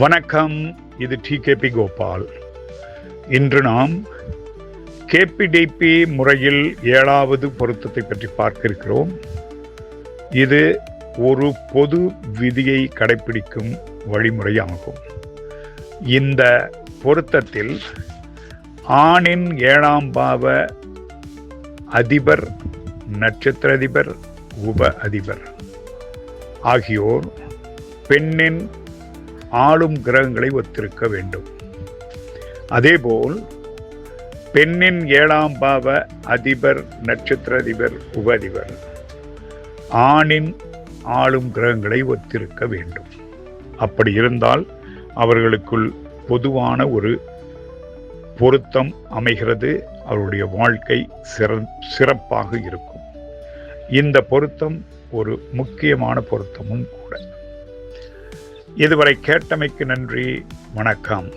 வணக்கம். இது டிகேபி கோபால். இன்று நாம் கேபிடிபி முறையில் 7வது பொருத்தத்தை பற்றி பார்க்க இருக்கிறோம். இது ஒரு பொது விதியை கடைபிடிக்கும் வழிமுறையாகும். இந்த பொருத்தத்தில் ஆணின் 7ஆம் பாவ அதிபர், நட்சத்திர அதிபர், உப அதிபர் ஆகியோர் பெண்ணின் ஆளும் கிரகங்களை ஒத்திருக்க வேண்டும். அதேபோல் பெண்ணின் 7ஆம் பாவ அதிபர், நட்சத்திர அதிபர், உப அதிபர் ஆணின் ஆளும் கிரகங்களை ஒத்திருக்க வேண்டும். அப்படி இருந்தால் அவர்களுக்குள் பொதுவான ஒரு பொருத்தம் அமைகிறது. அவருடைய வாழ்க்கை சிறப்பாக இருக்கும். இந்த பொருத்தம் ஒரு முக்கியமான பொருத்தமும் கூட. இதுவரை கேட்டமைக்கு நன்றி. வணக்கம்.